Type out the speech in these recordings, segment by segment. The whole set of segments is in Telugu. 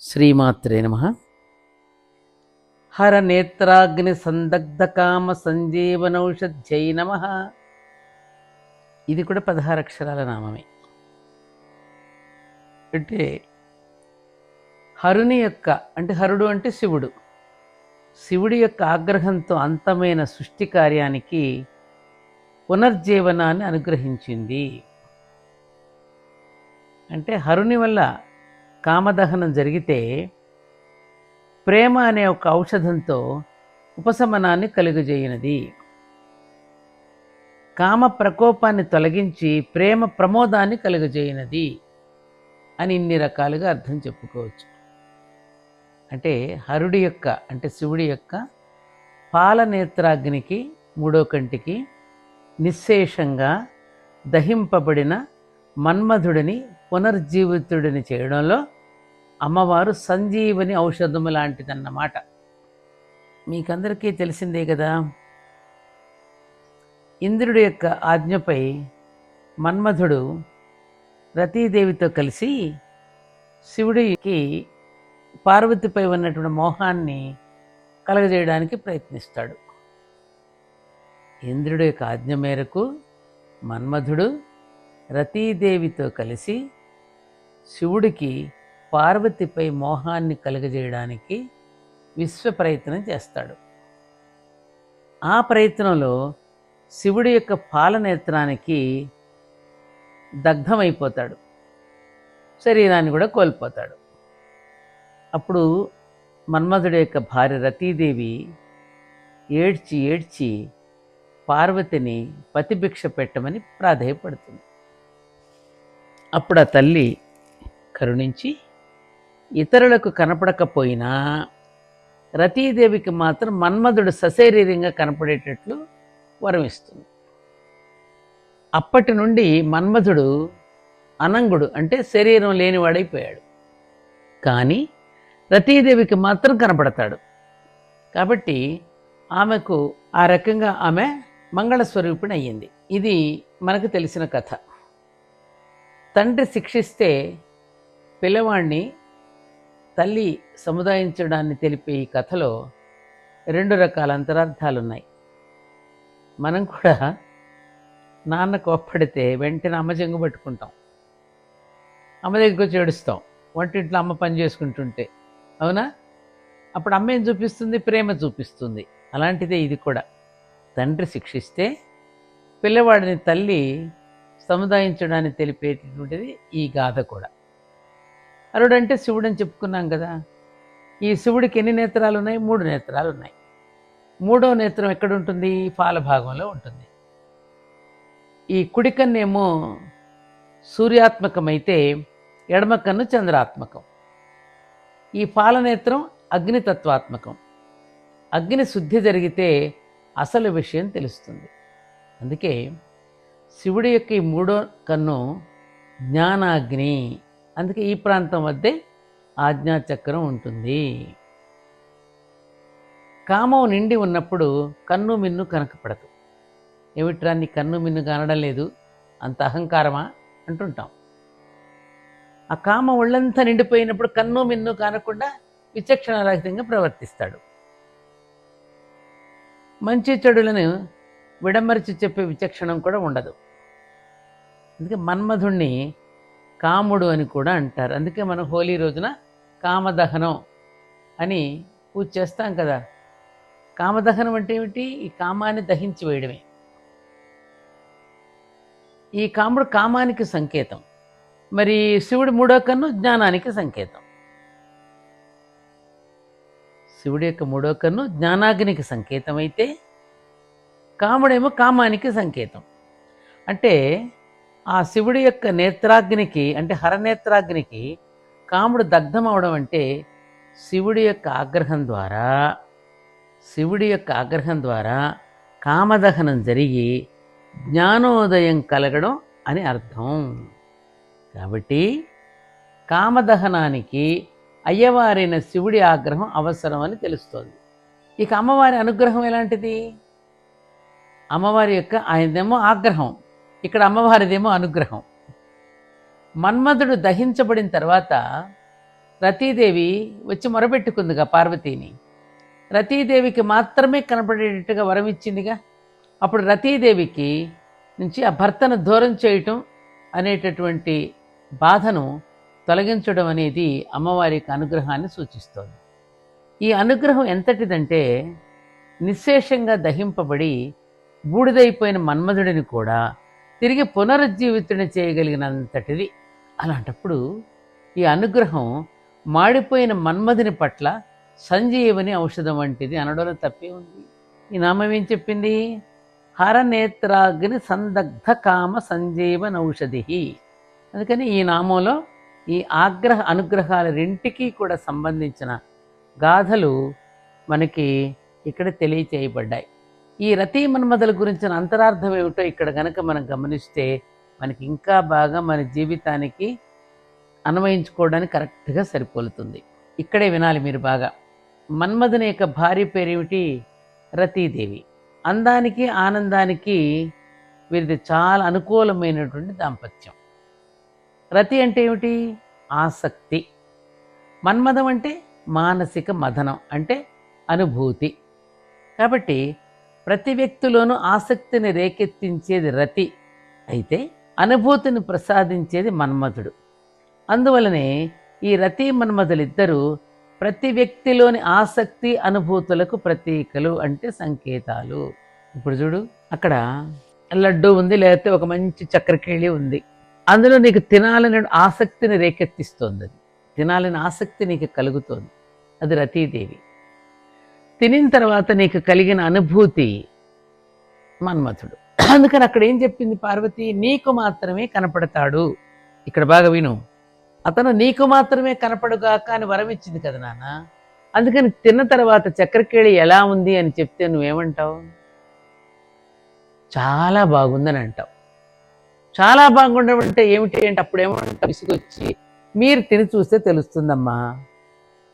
శ్రీమాత్రే నమః. హర నేత్రాగ్ని సందగ్ధ కామ సంజీవనౌషధ్యై నమః. ఇది కూడా 16 అక్షరాల నామమే. అంటే హరుని యొక్క, అంటే హరుడు అంటే శివుడు, శివుడి యొక్క ఆగ్రహంతో అంతమైన సృష్టి కార్యానికి పునర్జీవనాన్ని అనుగ్రహించింది. అంటే హరుని వల్ల కామదహనం జరిగితే ప్రేమ అనే ఒక ఔషధంతో ఉపశమనాన్ని కలుగజేయనది. కామ ప్రకోపాన్ని తొలగించి ప్రేమ ప్రమోదాన్ని కలుగజేయనది అని ఇన్ని రకాలుగా అర్థం చెప్పుకోవచ్చు. అంటే హరుడి యొక్క, అంటే శివుడి యొక్క పాలనేత్రాగ్నికి, మూడో కంటికి నిశ్శేషంగా దహింపబడిన మన్మధుడిని పునర్జీవితుడిని చేయడంలో అమ్మవారు సంజీవని ఔషధము లాంటిదన్నమాట. మీకందరికీ తెలిసిందే కదా, ఇంద్రుడి యొక్క ఆజ్ఞపై మన్మధుడు రతీదేవితో కలిసి శివుడికి పార్వతిపై ఉన్నటువంటి మోహాన్ని కలగజేయడానికి ప్రయత్నిస్తాడు. ఇంద్రుడి యొక్క ఆజ్ఞ మేరకు మన్మధుడు రతీదేవితో కలిసి శివుడికి పార్వతిపై మోహాన్ని కలుగజేయడానికి విశ్వ ప్రయత్నం చేస్తాడు. ఆ ప్రయత్నంలో శివుడి యొక్క పాలనేత్రానికి దగ్ధమైపోతాడు, శరీరాన్ని కూడా కోల్పోతాడు. అప్పుడు మన్మధుడి యొక్క భార్య రతీదేవి ఏడ్చి ఏడ్చి పార్వతిని పతిభిక్ష పెట్టమని ప్రాధేయపడుతుంది. అప్పుడు ఆ తల్లి కరుణించి ఇతరులకు కనపడకపోయినా రతీదేవికి మాత్రం మన్మధుడు సశరీరంగా కనపడేటట్లు వరం ఇస్తుంది. అప్పటి నుండి మన్మధుడు అనంగుడు, అంటే శరీరం లేనివాడైపోయాడు. కానీ రతీదేవికి మాత్రం కనపడతాడు. కాబట్టి ఆమెకు ఆ రకంగా ఆమె మంగళస్వరూపిణి అయ్యింది. ఇది మనకు తెలిసిన కథ. తండ్రి శిక్షిస్తే పిల్లవాడిని తల్లి సముదాయించడాన్ని తెలిపే ఈ కథలో 2 రకాల అంతరార్థాలున్నాయి. మనం కూడా నాన్న కోప్పడితే వెంటనే అమ్మ చెంగు పట్టుకుంటాం, అమ్మ దగ్గరికి వచ్చి ఏడుస్తాం, వంటింట్లో అమ్మ పని చేసుకుంటుంటే, అవునా? అప్పుడు అమ్మ ఏం చూపిస్తుంది? ప్రేమ చూపిస్తుంది. అలాంటిదే ఇది కూడా. తండ్రి శిక్షిస్తే పిల్లవాడిని తల్లి సముదాయించడాన్ని తెలిపేటటువంటిది ఈ గాథ కూడా. హరుడు అంటే శివుడు అని చెప్పుకున్నాం కదా. ఈ శివుడికి ఎన్ని నేత్రాలు ఉన్నాయి? 3 నేత్రాలు ఉన్నాయి. 3వ నేత్రం ఎక్కడ ఉంటుంది? పాల భాగంలో ఉంటుంది. ఈ కుడి కన్నేమో సూర్యాత్మకమైతే ఎడమ కన్ను చంద్రాత్మకం. ఈ పాలనేత్రం అగ్నితత్వాత్మకం. అగ్ని శుద్ధి జరిగితే అసలు విషయం తెలుస్తుంది. అందుకే శివుడి యొక్క ఈ 3వ కన్ను జ్ఞానాగ్ని. అందుకే ఈ ప్రాంతం వద్దే ఆజ్ఞాచక్రం ఉంటుంది. కామం నిండి ఉన్నప్పుడు కన్ను మిన్ను కనకపడదు. ఏమిట్రా నీ కన్ను మిన్ను కనడం లేదు, అంత అహంకారమా అంటుంటాం. ఆ కామం ఒళ్ళంతా నిండిపోయినప్పుడు కన్ను మిన్ను కానకుండా విచక్షణారహితంగా ప్రవర్తిస్తాడు. మంచి చెడులను విడమరిచి చెప్పే విచక్షణం కూడా ఉండదు. అందుకే మన్మధుణ్ణి కాముడు అని కూడా అంటారు. అందుకే మనం హోలీ రోజున కామదహనం అని పూజ చేస్తాం కదా. కామదహనం అంటే ఏమిటి? ఈ కామాన్ని దహించి వేయడమే. ఈ కాముడు కామానికి సంకేతం. మరి శివుడి 3వ కన్ను జ్ఞానానికి సంకేతం. శివుడి యొక్క 3వ కన్ను జ్ఞానాగ్నికి సంకేతం అయితే కాముడేమో కామానికి సంకేతం. అంటే ఆ శివుడి యొక్క నేత్రాగ్నికి, అంటే హరనేత్రాగ్నికి కాముడు దగ్ధం అవడం అంటే శివుడి యొక్క ఆగ్రహం ద్వారా కామదహనం జరిగి జ్ఞానోదయం కలగడం అని అర్థం. కాబట్టి కామదహనానికి అయ్యవారైన శివుడి ఆగ్రహం అవసరం అని తెలుస్తోంది. ఇక అమ్మవారి అనుగ్రహం ఎలాంటిది? అమ్మవారి యొక్క, ఆయనదేమో ఆగ్రహం, ఇక్కడ అమ్మవారిదేమో అనుగ్రహం. మన్మధుడు దహించబడిన తర్వాత రతీదేవి వచ్చి మొరబెట్టుకుందిగా పార్వతీని. రతీదేవికి మాత్రమే కనపడేటట్టుగా వరం ఇచ్చిందిగా. అప్పుడు రతీదేవికి నుంచి ఆ భర్తను దూరం చేయటం అనేటటువంటి బాధను తొలగించడం అనేది అమ్మవారి యొక్క అనుగ్రహాన్ని సూచిస్తోంది. ఈ అనుగ్రహం ఎంతటిదంటే నిశ్శేషంగా దహింపబడి బూడిదైపోయిన మన్మధుడిని కూడా తిరిగి పునరుజ్జీవితుని చేయగలిగినంతటిది. అలాంటప్పుడు ఈ అనుగ్రహం మాడిపోయిన మన్మధుని పట్ల సంజీవని ఔషధం వంటిది అనడంలో తప్పే ఉంది. ఈ నామం ఏం చెప్పింది? హరనేత్రాగ్ని సందగ్ధ కామ సంజీవన ఔషధి. అందుకని ఈ నామంలో ఈ అనుగ్రహాల రెంటికి కూడా సంబంధించిన గాథలు మనకి ఇక్కడ తెలియచేయబడ్డాయి. ఈ రతీ మన్మధుల గురించిన అంతరార్థం ఏమిటో ఇక్కడ గనక మనం గమనిస్తే మనకి ఇంకా బాగా మన జీవితానికి అన్వయించుకోవడానికి కరెక్ట్గా సరిపోలుతుంది. ఇక్కడే వినాలి మీరు బాగా. మన్మధుని యొక్క భార్య పేరేమిటి? రతీదేవి. అందానికి ఆనందానికి వీరిది చాలా అనుకూలమైనటువంటి దాంపత్యం. రతి అంటే ఏమిటి? ఆసక్తి. మన్మథం అంటే మానసిక మథనం, అంటే అనుభూతి. కాబట్టి ప్రతి వ్యక్తిలోనూ ఆసక్తిని రేకెత్తించేది రతి అయితే అనుభూతిని ప్రసాదించేది మన్మథుడు. అందువలనే ఈ రతి మన్మథులిద్దరూ ప్రతి వ్యక్తిలోని ఆసక్తి అనుభూతులకు ప్రతీకలు, అంటే సంకేతాలు. ఇప్పుడు చూడు, అక్కడ లడ్డు ఉంది, లేకపోతే ఒక మంచి చక్కెరకేళి ఉంది. అందులో నీకు తినాలని ఆసక్తిని రేకెత్తిస్తోంది. అది తినాలని ఆసక్తి నీకు కలుగుతోంది, అది రతీదేవి. తినిన తర్వాత నీకు కలిగిన అనుభూతి మన్మథుడు. అందుకని అక్కడ ఏం చెప్పింది పార్వతి? నీకు మాత్రమే కనపడతాడు. ఇక్కడ బాగా విను. అతను నీకు మాత్రమే కనపడుగాక అని వరం ఇచ్చింది కదా నాన్న. అందుకని తిన్న తర్వాత చక్కెరకేళి ఎలా ఉంది అని చెప్తే నువ్వేమంటావు? చాలా బాగుందని అంటావు. చాలా బాగుండడం అంటే ఏమిటి అంటే అప్పుడు ఏమంటావు? విసుగొచ్చి మీరు తిని చూస్తే తెలుస్తుందమ్మా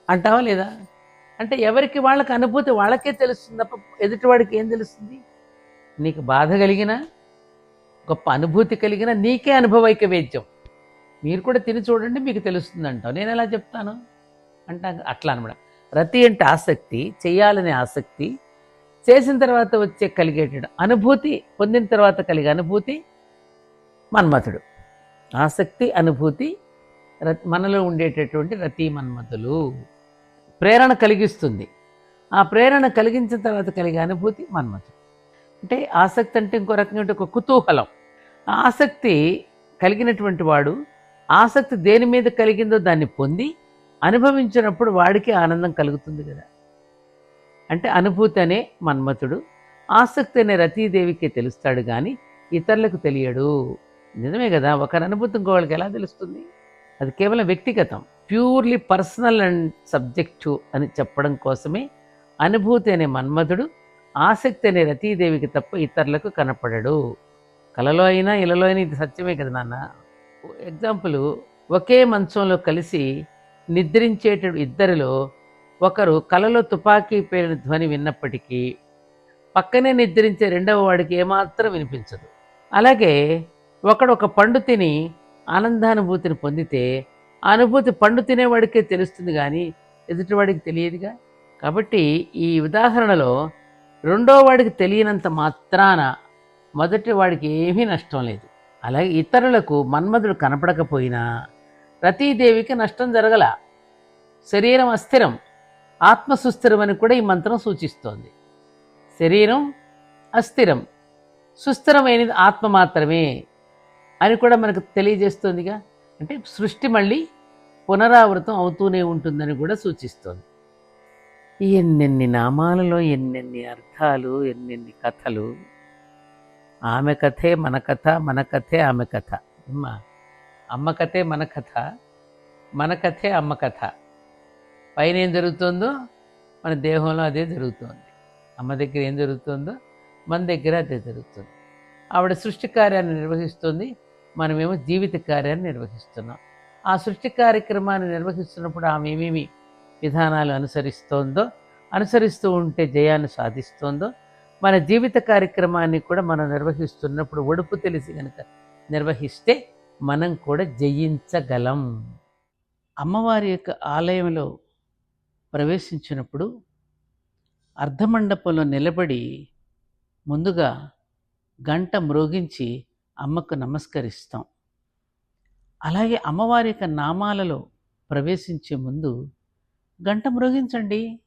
అంటావా లేదా? అంటే ఎవరికి వాళ్ళకి అనుభూతి వాళ్ళకే తెలుస్తుంది తప్ప ఎదుటివాడికి ఏం తెలుస్తుంది? నీకు బాధ కలిగిన, గొప్ప అనుభూతి కలిగిన నీకే అనుభవైక వేద్యం. మీరు కూడా తిని చూడండి మీకు తెలుస్తుంది అంటావు. నేను ఎలా చెప్తాను అంటా. అట్లా అనమాట. రతి అంటే ఆసక్తి, చెయ్యాలనే ఆసక్తి, చేసిన తర్వాత వచ్చే కలిగేట అనుభూతి, పొందిన తర్వాత కలిగే అనుభూతి మన్మథుడు. ఆసక్తి, అనుభూతి మనలో ఉండేటటువంటి రతి మన్మథులు. ప్రేరణ కలిగిస్తుంది. ఆ ప్రేరణ కలిగించిన తర్వాత కలిగే అనుభూతి మన్మథుడు. అంటే ఆసక్తి అంటే ఇంకో రకంగా ఒక కుతూహలం. ఆసక్తి కలిగినటువంటి వాడు ఆసక్తి దేని మీద కలిగిందో దాన్ని పొంది అనుభవించినప్పుడు వాడికి ఆనందం కలుగుతుంది కదా. అంటే అనుభూతి అనే మన్మథుడు ఆసక్తి అనే రతీదేవికి తెలుస్తాడు, కానీ ఇతరులకు తెలియడు. నిజమే కదా, ఒకరి అనుభూతి ఇంకోళ్ళకి ఎలా తెలుస్తుంది? అది కేవలం వ్యక్తిగతం, ప్యూర్లీ పర్సనల్ అండ్ సబ్జెక్టివ్ అని చెప్పడం కోసమే అనుభూతి అనే మన్మథుడు ఆసక్తి అనే రతీదేవికి తప్ప ఇతరులకు కనపడడు. కలలో అయినా ఇలలో అయినా ఇది సత్యమే కదా నాన్న. ఎగ్జాంపుల్, ఒకే మంచంలో కలిసి నిద్రించేట ఇద్దరిలో ఒకరు కలలో తుపాకీ పేలిన ధ్వని విన్నప్పటికీ పక్కనే నిద్రించే రెండవ వాడికి ఏమాత్రం వినిపించదు. అలాగే ఒకడు ఒక పండు తిని ఆనందానుభూతిని పొందితే ఆ అనుభూతి పండు తినేవాడికే తెలుస్తుంది, కానీ ఎదుటివాడికి తెలియదుగా. కాబట్టి ఈ ఉదాహరణలో రెండో వాడికి తెలియనంత మాత్రాన మొదటి వాడికి ఏమీ నష్టం లేదు. అలాగే ఇతరులకు మన్మథుడు కనపడకపోయినా రతీదేవికి నష్టం జరగల. శరీరం అస్థిరం, ఆత్మ సుస్థిరం అని కూడా ఈ మంత్రం సూచిస్తోంది. శరీరం అస్థిరం, సుస్థిరమైనది ఆత్మ మాత్రమే అని కూడా మనకు తెలియజేస్తుందిగా. అంటే సృష్టి మళ్ళీ పునరావృతం అవుతూనే ఉంటుందని కూడా సూచిస్తోంది. ఎన్నెన్ని నామాలలో ఎన్నెన్ని అర్థాలు, ఎన్నెన్ని కథలు. ఆమె కథే మన కథ, మన కథే ఆమె కథ. అమ్మ కథే మన కథ, మన కథే అమ్మ కథ. పైన ఏం జరుగుతుందో మన దేహంలో అదే జరుగుతుంది. అమ్మ దగ్గర ఏం జరుగుతుందో మన దగ్గర అదే జరుగుతుంది. ఆవిడ సృష్టి కార్యాన్ని నిర్వహిస్తుంది, మనమేమో జీవిత కార్యాన్ని నిర్వహిస్తున్నాం. ఆ సృష్టి కార్యక్రమాన్ని నిర్వహిస్తున్నప్పుడు ఆమె ఏమేమి విధానాలు అనుసరిస్తూ ఉంటే జయాన్ని సాధిస్తోందో, మన జీవిత కార్యక్రమాన్ని కూడా మనం నిర్వహిస్తున్నప్పుడు ఒడుపు తెలిసి కనుక నిర్వహిస్తే మనం కూడా జయించగలం. అమ్మవారి యొక్క ఆలయంలో ప్రవేశించినప్పుడు అర్ధమండపంలో నిలబడి ముందుగా గంట మ్రోగించి అమ్మకు నమస్కరిస్తాం. అలాగే అమ్మవారి యొక్క నామాలలో ప్రవేశించే ముందు గంట మ్రోగించండి.